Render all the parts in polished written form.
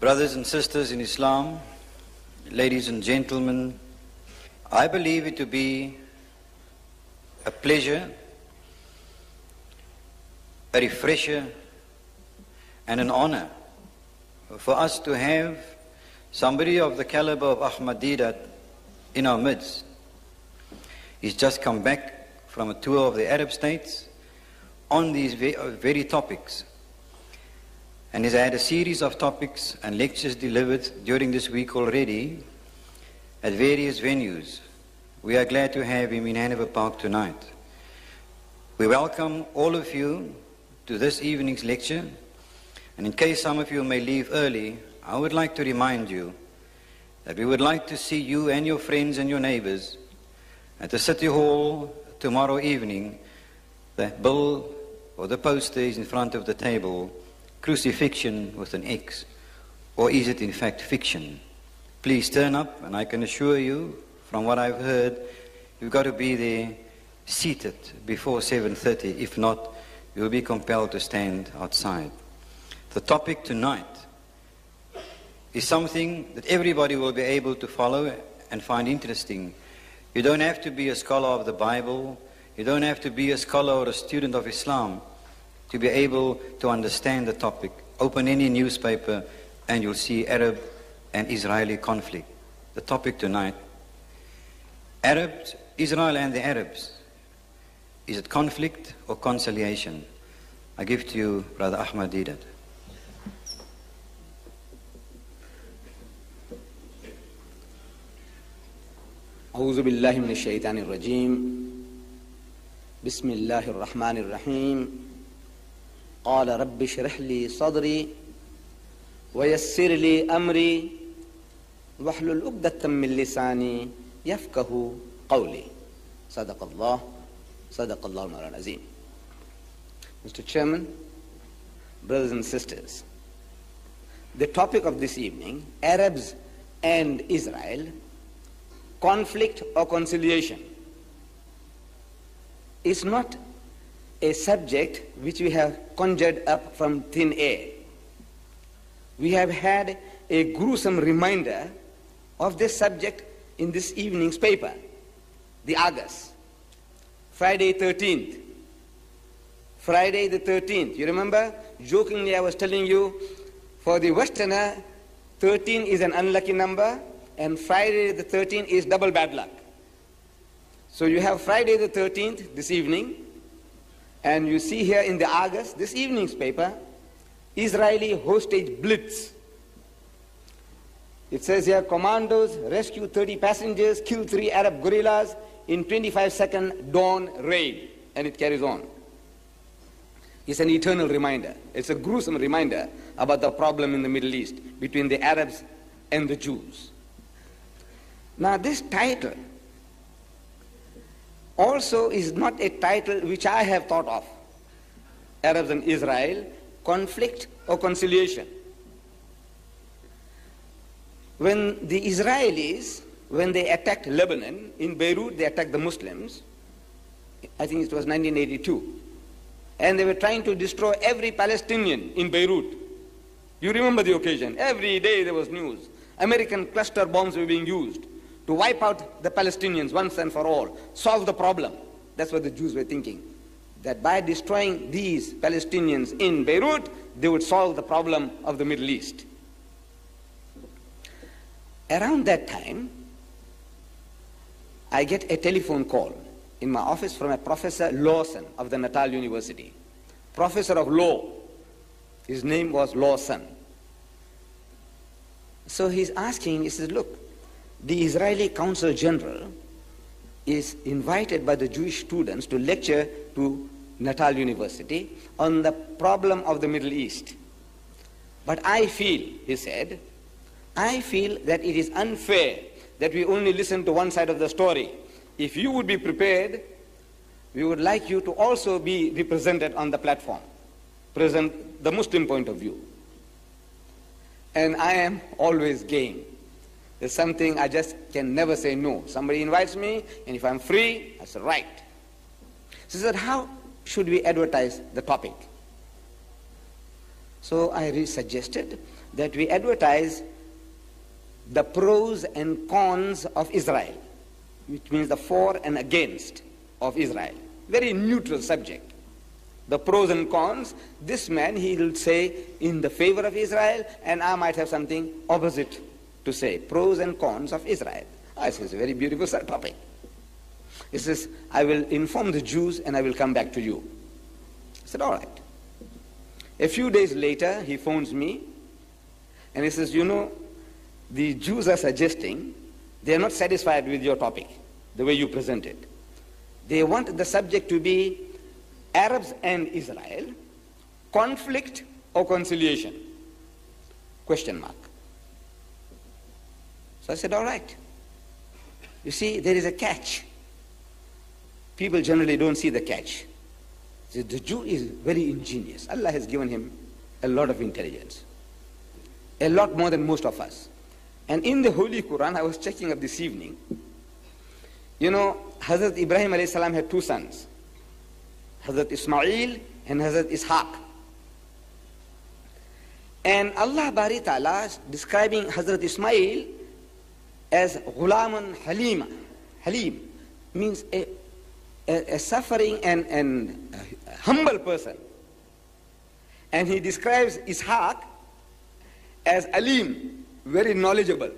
Brothers and sisters in Islam, ladies and gentlemen, I believe it to be a pleasure, a refresher, and an honor for us to have somebody of the caliber of Ahmad Deidat in our midst. He's just come back from a tour of the Arab states on these very topics, and has had a series of topics and lectures delivered during this week already at various venues. We are glad to have him in Hanover Park tonight. We welcome all of you to this evening's lecture, and in case some of you may leave early, I would like to remind you that we would like to see you and your friends and your neighbors at the City Hall tomorrow evening. The bill or the poster is in front of the table, Crucifixion with an X, or is it in fact fiction? Please turn up, and I can assure you, from what I've heard, you've got to be there seated before 7:30. If not, you'll be compelled to stand outside. The topic tonight is something that everybody will be able to follow and find interesting. You don't have to be a scholar of the Bible, you don't have to be a scholar or a student of Islam to be able to understand the topic. Open any newspaper and you'll see Arab and Israeli conflict. The topic tonight, Arabs, Israel and the Arabs. Is it conflict or conciliation? I give to you Brother Ahmad Deidat. أعوذ بالله من الشيطان الرجيم بسم الله الرحمن الرحيم قال رب اشرح لي صدري ويسر لي أمري واحلل عقدة من لساني يفقه قولي صدق الله مولانا العظيم. Mr. Chairman, brothers and sisters, the topic of this evening, Arabs and Israel, conflict or conciliation, is not a subject which we have conjured up from thin air. We have had a gruesome reminder of this subject in this evening's paper, the Argus, Friday 13th. Friday the 13th. You remember? Jokingly I was telling you, for the Westerner, 13 is an unlucky number, and Friday the 13th is double bad luck. So you have Friday the 13th this evening, and you see here in the Argus, this evening's paper, Israeli hostage blitz. It says here, commandos rescue 30 passengers, kill 3 Arab guerrillas in 25-second dawn raid, and it carries on. It's an eternal reminder. It's a gruesome reminder about the problem in the Middle East between the Arabs and the Jews. Now this title also is not a title which I have thought of. Arabs and Israel, conflict or conciliation. When the Israelis, when they attacked Lebanon, in Beirut they attacked the Muslims, I think it was 1982, and they were trying to destroy every Palestinian in Beirut. You remember the occasion. Every day there was news. American cluster bombs were being used to wipe out the Palestinians once and for all, solve the problem. That's what the Jews were thinking, that by destroying these Palestinians in Beirut, they would solve the problem of the Middle East. Around that time, I get a telephone call in my office from a Professor Lawson of the Natal University, professor of law. His name was Lawson. So he's asking, he says, look, the Israeli Consul General is invited by the Jewish students to lecture to Natal University on the problem of the Middle East. But I feel, he said, I feel that it is unfair that we only listen to one side of the story. If you would be prepared, we would like you to also be represented on the platform, present the Muslim point of view. And I am always game. There's something I just can never say no. Somebody invites me, and if I'm free, I say right. So he said, how should we advertise the topic? So I suggested that we advertise the pros and cons of Israel, which means the for and against of Israel. Very neutral subject. The pros and cons, this man, he will say in the favor of Israel, and I might have something opposite to say. Pros and cons of Israel. I say it's a very beautiful topic. He says, I will inform the Jews and I will come back to you. I said, all right. A few days later, he phones me and he says, you know, the Jews are suggesting they are not satisfied with your topic, the way you present it. They want the subject to be Arabs and Israel, conflict or conciliation? Question mark. So I said, all right. You see, there is a catch. People generally don't see the catch. The Jew is very ingenious. Allah has given him a lot of intelligence. A lot more than most of us. And in the Holy Quran, I was checking up this evening, you know, Hazrat Ibrahim alayhi salam had two sons, Hazrat Ismail and Hazrat Ishaq. And Allah Bari Ta'ala describing Hazrat Ismail as Ghulaman Halima. Halim means a suffering and a humble person. And he describes Ishaq as Alim, very knowledgeable.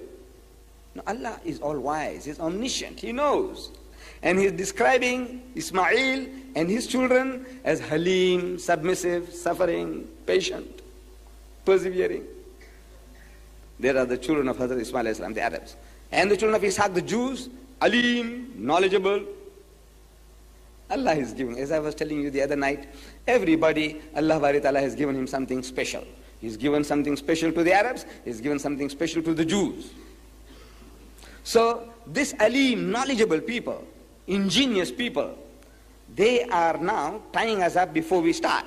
Now, Allah is all wise, He's omniscient, He knows. And He's describing Ismail and his children as Halim, submissive, suffering, patient, persevering. There are the children of Hazrat Ismail alayhi salam, the Arabs. And the children of Ishaq, the Jews, Alim, knowledgeable. Allah is giving, as I was telling you the other night, everybody, Allah Bari Ta'ala has given him something special. He's given something special to the Arabs, He's given something special to the Jews. So this Alim, knowledgeable people, ingenious people, they are now tying us up before we start.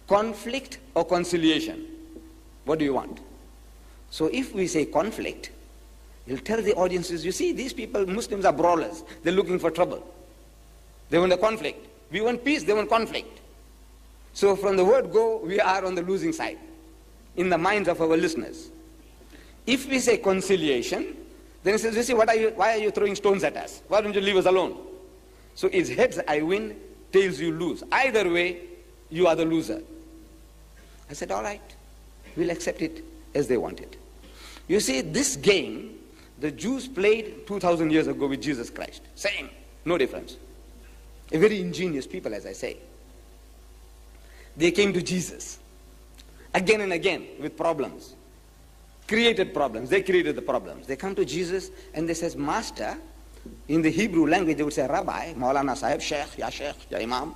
Conflict or conciliation? What do you want? So if we say conflict, you'll tell the audiences, you see, these people, Muslims are brawlers. They're looking for trouble. They want a conflict. We want peace, they want conflict. So from the word go, we are on the losing side in the minds of our listeners. If we say conciliation, then he says, you see, why are you throwing stones at us? Why don't you leave us alone? So it's heads I win, tails you lose. Either way, you are the loser. I said, all right, we'll accept it as they want it. You see, this game, the Jews played 2,000 years ago with Jesus Christ. Same, no difference. A very ingenious people, as I say. They came to Jesus again and again with problems. Created problems. They created the problems. They come to Jesus and they says, Master, in the Hebrew language they would say, Rabbi, Maulana Sahib, Sheikh, Ya Imam.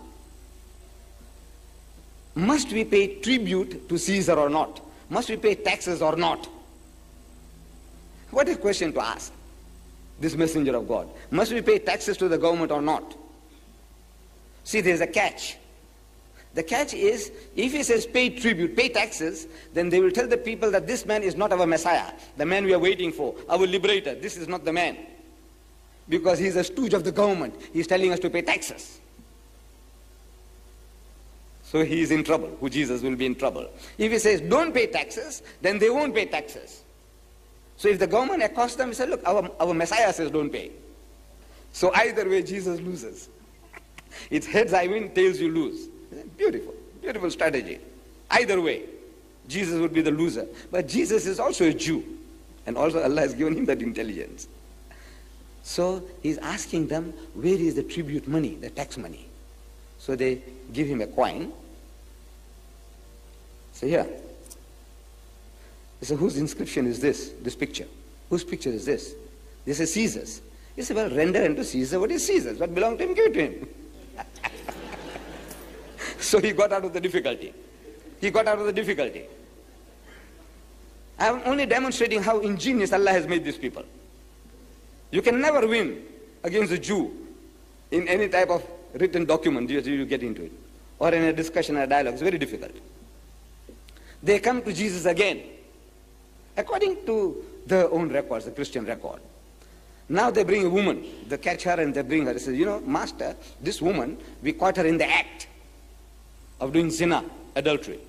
Must we pay tribute to Caesar or not? Must we pay taxes or not? What a question to ask this messenger of God. Must we pay taxes to the government or not? See, there's a catch. The catch is, if he says pay tribute, pay taxes, then they will tell the people that this man is not our Messiah, the man we are waiting for, our liberator. This is not the man. Because he's a stooge of the government. He's telling us to pay taxes. So he is in trouble. Who Jesus will be in trouble. If he says don't pay taxes, then they won't pay taxes. So if the government accosts them, he says, look, our Messiah says don't pay. So either way, Jesus loses. It's heads I win, tails you lose. Beautiful, beautiful strategy. Either way, Jesus would be the loser. But Jesus is also a Jew. And also Allah has given him that intelligence. So he's asking them, where is the tribute money, the tax money? So they give him a coin. So here. They say, whose inscription is this picture? Whose picture is this? They say, Caesar's. He said, well, render unto Caesar what is Caesar's. What belongs to him, give it to him. So he got out of the difficulty. He got out of the difficulty. I'm only demonstrating how ingenious Allah has made these people. You can never win against a Jew in any type of written document you get into it. Or in a discussion or a dialogue. It's very difficult. They come to Jesus again. According to their own records, the Christian record. Now they bring a woman. They catch her and they bring her. They say, you know, Master, this woman, we caught her in the act of doing zina, adultery.